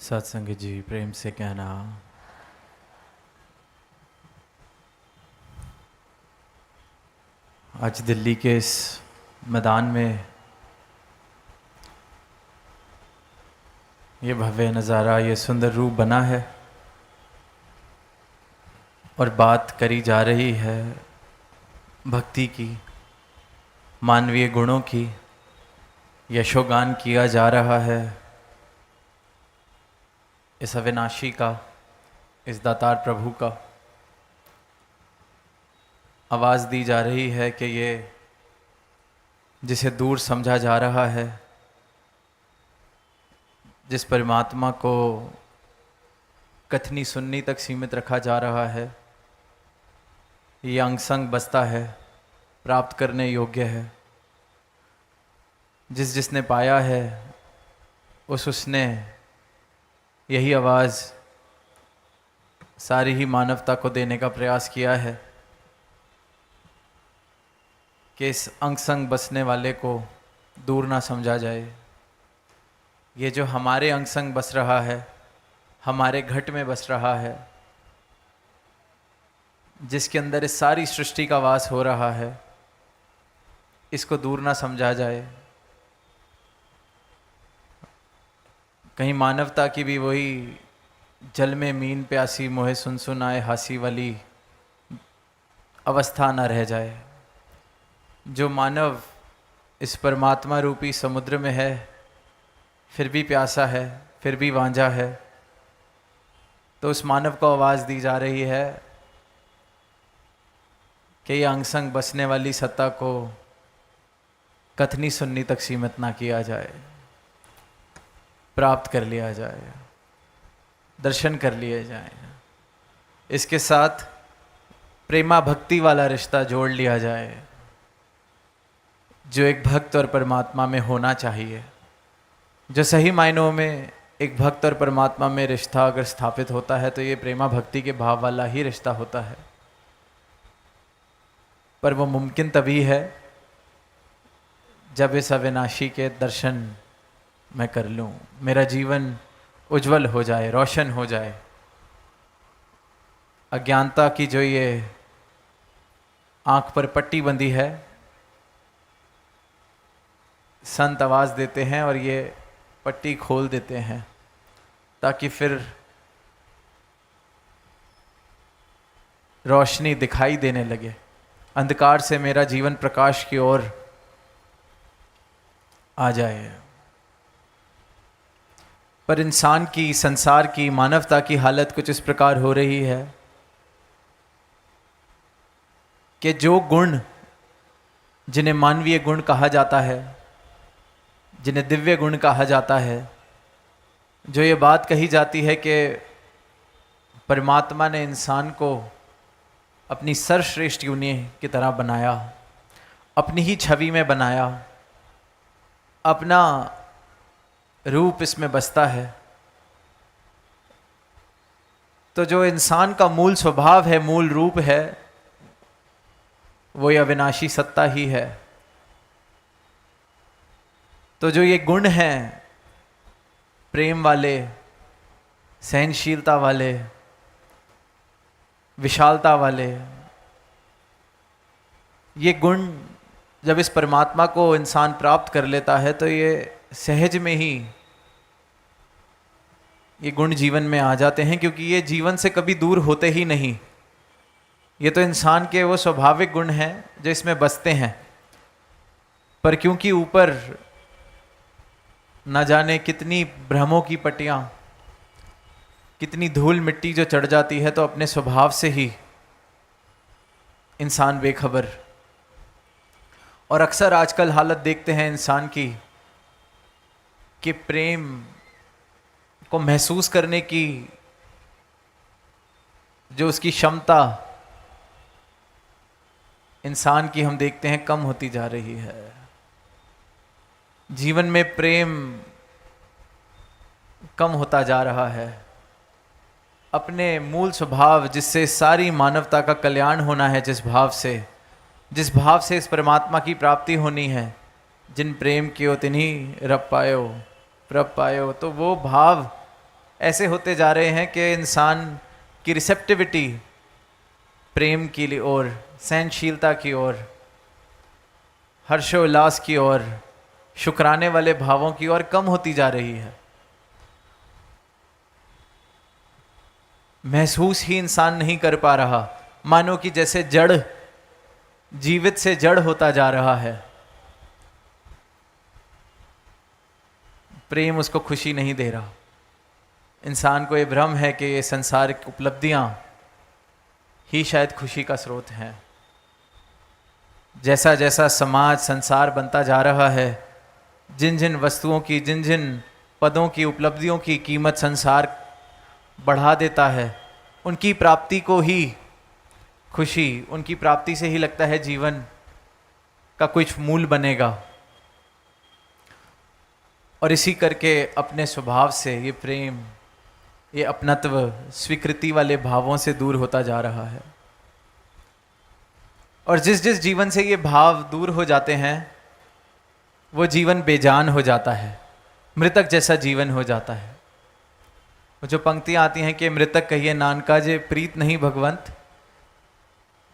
सत्संग जी प्रेम से कहना। आज दिल्ली के इस मैदान में ये भव्य नज़ारा, ये सुंदर रूप बना है और बात करी जा रही है भक्ति की, मानवीय गुणों की, यशोगान किया जा रहा है इस अविनाशी का, इस दातार प्रभु का। आवाज़ दी जा रही है कि ये जिसे दूर समझा जा रहा है, जिस परमात्मा को कथनी सुननी तक सीमित रखा जा रहा है, ये अंग संग बसता है, प्राप्त करने योग्य है। जिसने पाया है उसने यही आवाज़ सारी ही मानवता को देने का प्रयास किया है कि इस अंग संग बसने वाले को दूर ना समझा जाए। ये जो हमारे अंग संग बस रहा है, हमारे घट में बस रहा है, जिसके अंदर इस सारी सृष्टि का वास हो रहा है, इसको दूर ना समझा जाए। कहीं मानवता की भी वही जल में मीन प्यासी मोहे सुन सुन आए हासी वाली अवस्था न रह जाए। जो मानव इस परमात्मा रूपी समुद्र में है, फिर भी प्यासा है, फिर भी वांझा है, तो उस मानव को आवाज़ दी जा रही है कि ये अंग संग बसने वाली सत्ता को कथनी सुननी तक सीमित ना किया जाए, प्राप्त कर लिया जाए, दर्शन कर लिए जाए। इसके साथ प्रेमा भक्ति वाला रिश्ता जोड़ लिया जाए जो एक भक्त और परमात्मा में होना चाहिए। जो सही मायनों में एक भक्त और परमात्मा में रिश्ता अगर स्थापित होता है तो ये प्रेमा भक्ति के भाव वाला ही रिश्ता होता है। पर वो मुमकिन तभी है जब इस अविनाशी के दर्शन मैं कर लूँ, मेरा जीवन उज्जवल हो जाए, रोशन हो जाए। अज्ञानता की जो ये आँख पर पट्टी बंधी है, संत आवाज़ देते हैं और ये पट्टी खोल देते हैं ताकि फिर रोशनी दिखाई देने लगे। अंधकार से मेरा जीवन प्रकाश की ओर आ जाए। पर इंसान की, संसार की, मानवता की हालत कुछ इस प्रकार हो रही है कि जो गुण जिन्हें मानवीय गुण कहा जाता है, जिन्हें दिव्य गुण कहा जाता है, जो ये बात कही जाती है कि परमात्मा ने इंसान को अपनी सर्वश्रेष्ठ यूनियन की तरह बनाया, अपनी ही छवि में बनाया, अपना रूप इसमें बसता है, तो जो इंसान का मूल स्वभाव है, मूल रूप है, वो ये अविनाशी सत्ता ही है। तो जो ये गुण हैं, प्रेम वाले, सहनशीलता वाले, विशालता वाले, ये गुण जब इस परमात्मा को इंसान प्राप्त कर लेता है तो ये सहज में ही ये गुण जीवन में आ जाते हैं, क्योंकि ये जीवन से कभी दूर होते ही नहीं। ये तो इंसान के वो स्वाभाविक गुण हैं जो इसमें बसते हैं। पर क्योंकि ऊपर न जाने कितनी भ्रमों की पट्टियाँ, कितनी धूल मिट्टी जो चढ़ जाती है, तो अपने स्वभाव से ही इंसान बेखबर। और अक्सर आजकल हालत देखते हैं इंसान की कि प्रेम को महसूस करने की जो उसकी क्षमता इंसान की, हम देखते हैं कम होती जा रही है। जीवन में प्रेम कम होता जा रहा है। अपने मूल स्वभाव, जिससे सारी मानवता का कल्याण होना है, जिस भाव से इस परमात्मा की प्राप्ति होनी है, जिन प्रेम कियो तिन्हीं रब पायो प्रभ पायो, तो वो भाव ऐसे होते जा रहे हैं कि इंसान की रिसेप्टिविटी प्रेम की ओर, सहनशीलता की ओर, हर्षोल्लास की ओर, शुक्राने वाले भावों की ओर कम होती जा रही है। महसूस ही इंसान नहीं कर पा रहा, मानो कि जैसे जड़ जीवित से जड़ होता जा रहा है। प्रेम उसको खुशी नहीं दे रहा। इंसान को ये भ्रम है कि ये संसारिक उपलब्धियां ही शायद खुशी का स्रोत हैं। जैसा जैसा समाज संसार बनता जा रहा है, जिन जिन वस्तुओं की, जिन जिन पदों की, उपलब्धियों की कीमत संसार बढ़ा देता है, उनकी प्राप्ति को ही खुशी, उनकी प्राप्ति से ही लगता है जीवन का कुछ मूल बनेगा। और इसी करके अपने स्वभाव से ये प्रेम, ये अपनत्व, स्वीकृति वाले भावों से दूर होता जा रहा है। और जिस जिस जीवन से ये भाव दूर हो जाते हैं, वो जीवन बेजान हो जाता है, मृतक जैसा जीवन हो जाता है। वो जो पंक्तियां आती हैं कि मृतक कहिए नानका जे प्रीत नहीं भगवंत,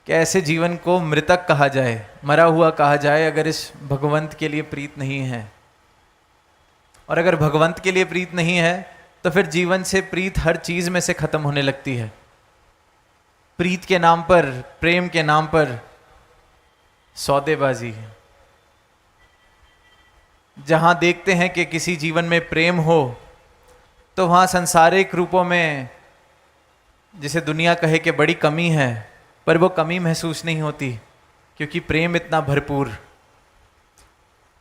कि ऐसे जीवन को मृतक कहा जाए, मरा हुआ कहा जाए, अगर इस भगवंत के लिए प्रीत नहीं है। और अगर भगवंत के लिए प्रीत नहीं है तो फिर जीवन से प्रीत हर चीज में से खत्म होने लगती है। प्रीत के नाम पर, प्रेम के नाम पर सौदेबाजी है। जहां देखते हैं कि किसी जीवन में प्रेम हो तो वहां सांसारिक रूपों में, जिसे दुनिया कहे कि बड़ी कमी है, पर वो कमी महसूस नहीं होती क्योंकि प्रेम इतना भरपूर।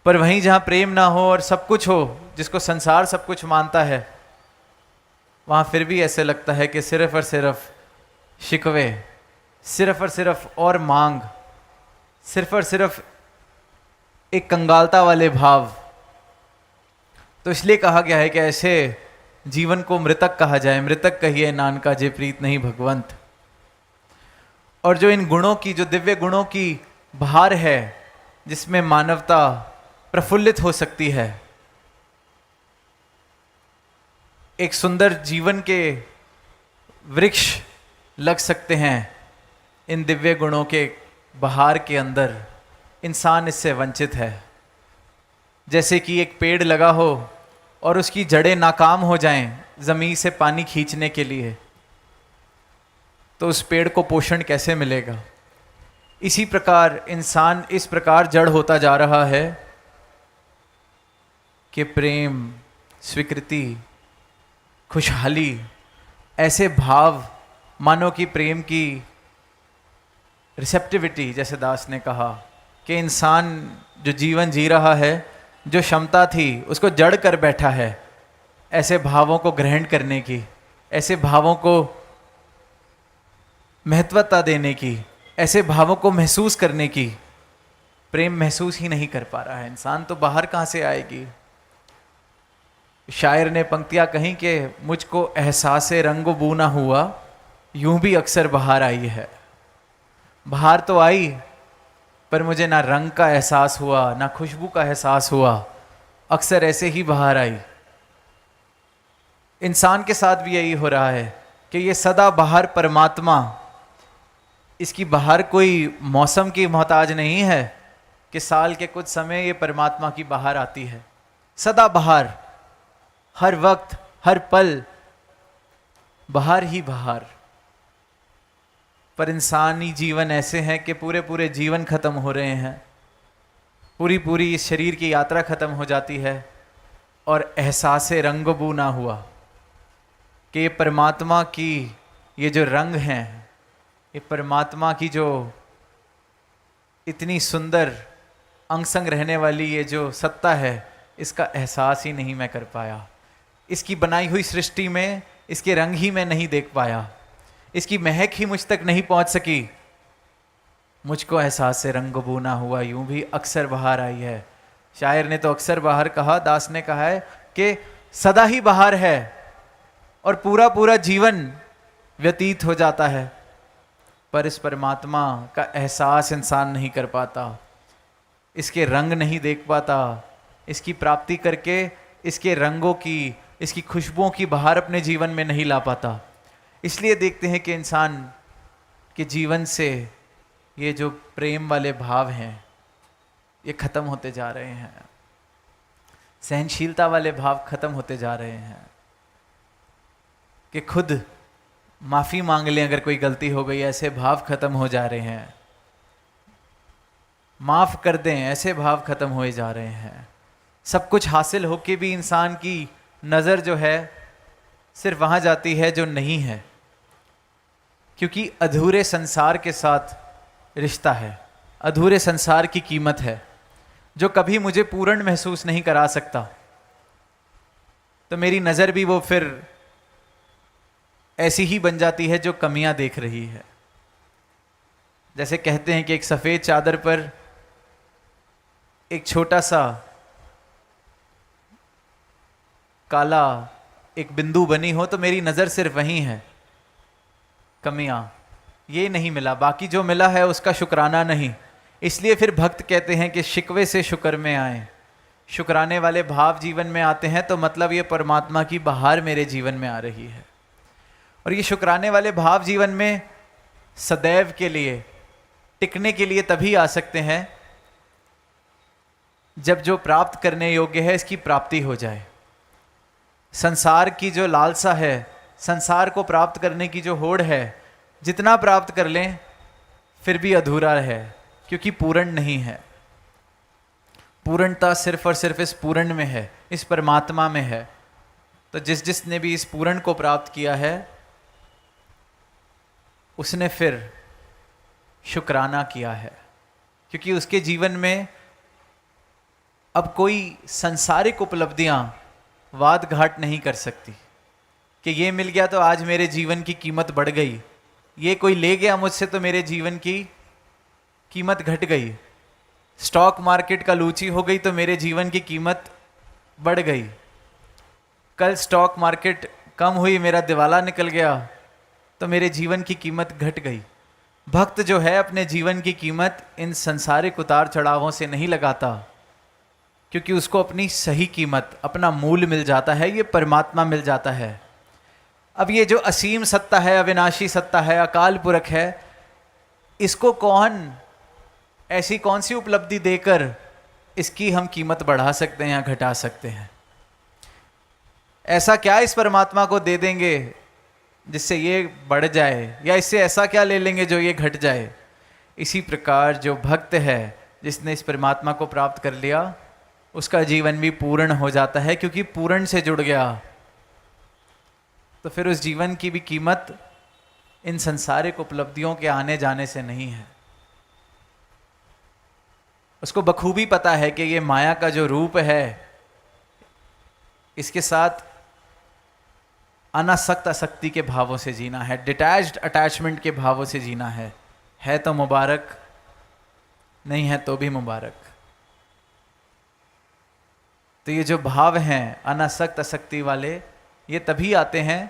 पर वहीं जहां प्रेम ना हो और सब कुछ हो, जिसको संसार सब कुछ मानता है, वहां फिर भी ऐसे लगता है कि सिर्फ और सिर्फ शिकवे, सिर्फ और सिर्फ और मांग, सिर्फ और सिर्फ एक कंगालता वाले भाव। तो इसलिए कहा गया है कि ऐसे जीवन को मृतक कहा जाए। मृतक कहिए नानका जे प्रीत नहीं भगवंत। और जो इन गुणों की, जो दिव्य गुणों की बहार है, जिसमें मानवता प्रफुल्लित हो सकती है, एक सुंदर जीवन के वृक्ष लग सकते हैं इन दिव्य गुणों के बहार के अंदर, इंसान इससे वंचित है। जैसे कि एक पेड़ लगा हो और उसकी जड़ें नाकाम हो जाएं ज़मीन से पानी खींचने के लिए, तो उस पेड़ को पोषण कैसे मिलेगा? इसी प्रकार इंसान इस प्रकार जड़ होता जा रहा है कि प्रेम, स्वीकृति, खुशहाली, ऐसे भाव, मानो कि प्रेम की रिसेप्टिविटी, जैसे दास ने कहा कि इंसान जो जीवन जी रहा है, जो क्षमता थी उसको जड़ कर बैठा है ऐसे भावों को ग्रहण करने की, ऐसे भावों को महत्वता देने की, ऐसे भावों को महसूस करने की। प्रेम महसूस ही नहीं कर पा रहा है इंसान, तो बाहर कहाँ से आएगी? शायर ने पंक्तियां कहीं कि मुझको एहसासे रंगो बू ना हुआ, यूं भी अक्सर बाहर आई है। बाहर तो आई, पर मुझे ना रंग का एहसास हुआ, ना खुशबू का एहसास हुआ, अक्सर ऐसे ही बाहर आई। इंसान के साथ भी यही हो रहा है कि ये सदा बाहर परमात्मा, इसकी बाहर कोई मौसम की मोहताज नहीं है कि साल के कुछ समय ये परमात्मा की बाहर आती है। सदा बाहर, हर वक्त, हर पल बाहर ही बाहर। पर इंसानी जीवन ऐसे हैं कि पूरे पूरे जीवन खत्म हो रहे हैं, पूरी पूरी इस शरीर की यात्रा खत्म हो जाती है और एहसासे रंगबू ना हुआ कि ये परमात्मा की ये जो रंग हैं, ये परमात्मा की जो इतनी सुंदर अंग संग रहने वाली ये जो सत्ता है, इसका एहसास ही नहीं मैं कर पाया। इसकी बनाई हुई सृष्टि में इसके रंग ही मैं नहीं देख पाया, इसकी महक ही मुझ तक नहीं पहुंच सकी। मुझको एहसास से रंगबू ना हुआ, यूं भी अक्सर बाहर आई है। शायर ने तो अक्सर बाहर कहा, दास ने कहा है कि सदा ही बाहर है और पूरा पूरा जीवन व्यतीत हो जाता है, पर इस परमात्मा का एहसास इंसान नहीं कर पाता, इसके रंग नहीं देख पाता। इसकी प्राप्ति करके इसके रंगों की, इसकी खुशबुओं की बहार अपने जीवन में नहीं ला पाता। इसलिए देखते हैं कि इंसान के जीवन से ये जो प्रेम वाले भाव हैं ये खत्म होते जा रहे हैं, सहनशीलता वाले भाव खत्म होते जा रहे हैं कि खुद माफ़ी मांग लें अगर कोई गलती हो गई, ऐसे भाव खत्म हो जा रहे हैं। माफ़ कर दें, ऐसे भाव खत्म हुए जा रहे हैं। सब कुछ हासिल होके भी इंसान की नज़र जो है सिर्फ वहाँ जाती है जो नहीं है, क्योंकि अधूरे संसार के साथ रिश्ता है, अधूरे संसार की कीमत है जो कभी मुझे पूर्ण महसूस नहीं करा सकता। तो मेरी नज़र भी वो फिर ऐसी ही बन जाती है जो कमियां देख रही है। जैसे कहते हैं कि एक सफ़ेद चादर पर एक छोटा सा काला एक बिंदु बनी हो तो मेरी नज़र सिर्फ वहीं है, कमियां, ये नहीं मिला, बाकी जो मिला है उसका शुक्राना नहीं। इसलिए फिर भक्त कहते हैं कि शिकवे से शुक्र में आए, शुक्राने वाले भाव जीवन में आते हैं तो मतलब ये परमात्मा की बहार मेरे जीवन में आ रही है। और ये शुक्राने वाले भाव जीवन में सदैव के लिए, टिकने के लिए तभी आ सकते हैं जब जो प्राप्त करने योग्य है इसकी प्राप्ति हो जाए। संसार की जो लालसा है, संसार को प्राप्त करने की जो होड़ है, जितना प्राप्त कर लें फिर भी अधूरा है, क्योंकि पूर्ण नहीं है। पूर्णता सिर्फ और सिर्फ इस पूर्ण में है, इस परमात्मा में है। तो जिसने भी इस पूर्ण को प्राप्त किया है उसने फिर शुक्राना किया है, क्योंकि उसके जीवन में अब कोई संसारिक उपलब्धियां वाद घाट नहीं कर सकती कि ये मिल गया तो आज मेरे जीवन की कीमत बढ़ गई, ये कोई ले गया मुझसे तो मेरे जीवन की कीमत घट गई, स्टॉक मार्केट का लूची हो गई तो मेरे जीवन की कीमत बढ़ गई, कल स्टॉक मार्केट कम हुई, मेरा दिवाला निकल गया तो मेरे जीवन की कीमत घट गई। भक्त जो है अपने जीवन की कीमत इन संसारिक उतार चढ़ावों से नहीं लगाता, क्योंकि उसको अपनी सही कीमत, अपना मूल मिल जाता है, ये परमात्मा मिल जाता है। अब ये जो असीम सत्ता है, अविनाशी सत्ता है, अकाल पुरख है, इसको ऐसी कौन सी उपलब्धि देकर इसकी हम कीमत बढ़ा सकते हैं या घटा सकते हैं? ऐसा क्या इस परमात्मा को दे देंगे जिससे ये बढ़ जाए, या इससे ऐसा क्या ले लेंगे जो ये घट जाए? इसी प्रकार जो भक्त है, जिसने इस परमात्मा को प्राप्त कर लिया, उसका जीवन भी पूर्ण हो जाता है, क्योंकि पूर्ण से जुड़ गया। तो फिर उस जीवन की भी कीमत इन संसारिक उपलब्धियों के आने जाने से नहीं है। उसको बखूबी पता है कि ये माया का जो रूप है, इसके साथ अनासक्त आसक्ति के भावों से जीना है, डिटैच्ड अटैचमेंट के भावों से जीना है तो मुबारक, नहीं है तो भी मुबारक। तो ये जो भाव हैं अनासक्त आसक्ति वाले, ये तभी आते हैं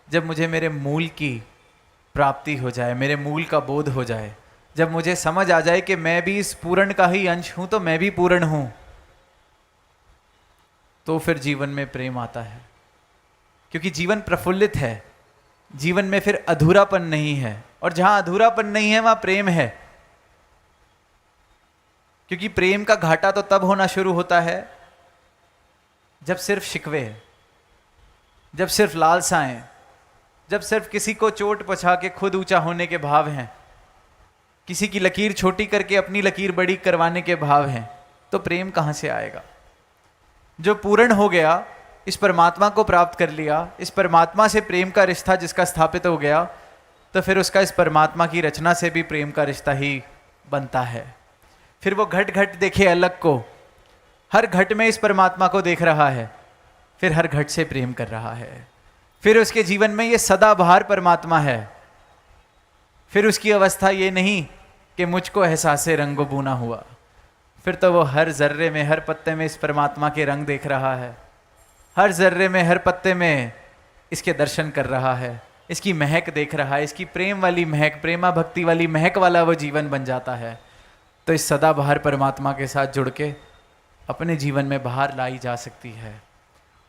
जब मुझे मेरे मूल की प्राप्ति हो जाए, मेरे मूल का बोध हो जाए, जब मुझे समझ आ जाए कि मैं भी इस पूर्ण का ही अंश हूं तो मैं भी पूर्ण हूं, तो फिर जीवन में प्रेम आता है। क्योंकि जीवन प्रफुल्लित है, जीवन में फिर अधूरापन नहीं है, और जहां अधूरापन नहीं है वहां प्रेम है। क्योंकि प्रेम का घाटा तो तब होना शुरू होता है जब सिर्फ शिकवे, जब सिर्फ लालसाएं, जब सिर्फ किसी को चोट पहुंचा के खुद ऊंचा होने के भाव हैं, किसी की लकीर छोटी करके अपनी लकीर बड़ी करवाने के भाव हैं, तो प्रेम कहां से आएगा? जो पूर्ण हो गया, इस परमात्मा को प्राप्त कर लिया, इस परमात्मा से प्रेम का रिश्ता जिसका स्थापित हो गया, तो फिर उसका इस परमात्मा की रचना से भी प्रेम का रिश्ता ही बनता है। फिर वो घट घट देखे अलग को, हर घट में इस परमात्मा को देख रहा है, फिर हर घट से प्रेम कर रहा है। फिर उसके जीवन में ये सदाबहार परमात्मा है। फिर उसकी अवस्था ये नहीं कि मुझको एहसासे रंगो बूना हुआ, फिर तो वो हर जर्रे में, हर पत्ते में इस परमात्मा के रंग देख रहा है, हर जर्रे में, हर पत्ते में इसके दर्शन कर रहा है, इसकी महक देख रहा है, इसकी प्रेम वाली महक, प्रेमा भक्ति वाली महक वाला वो जीवन बन जाता है। तो इस सदाबहार परमात्मा के साथ जुड़ के अपने जीवन में बाहर लाई जा सकती है।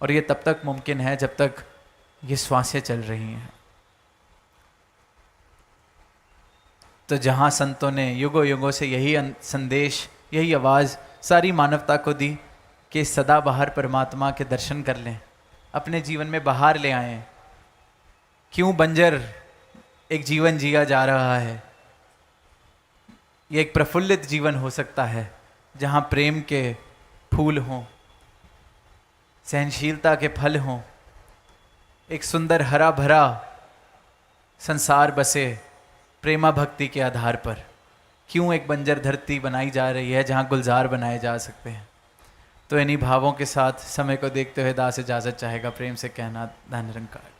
और ये तब तक मुमकिन है जब तक ये श्वासें चल रही हैं। तो जहाँ संतों ने युगों युगों से यही संदेश, यही आवाज़ सारी मानवता को दी कि सदा बाहर परमात्मा के दर्शन कर लें, अपने जीवन में बाहर ले आएं। क्यों बंजर एक जीवन जिया जा रहा है? ये एक प्रफुल्लित जीवन हो सकता है जहाँ प्रेम के फूल हों, सहनशीलता के फल हों, एक सुंदर हरा भरा संसार बसे प्रेमा भक्ति के आधार पर। क्यों एक बंजर धरती बनाई जा रही है जहाँ गुलजार बनाए जा सकते हैं? तो इन्हीं भावों के साथ समय को देखते हुए दास इजाज़त चाहेगा प्रेम से कहना, धन निरंकार।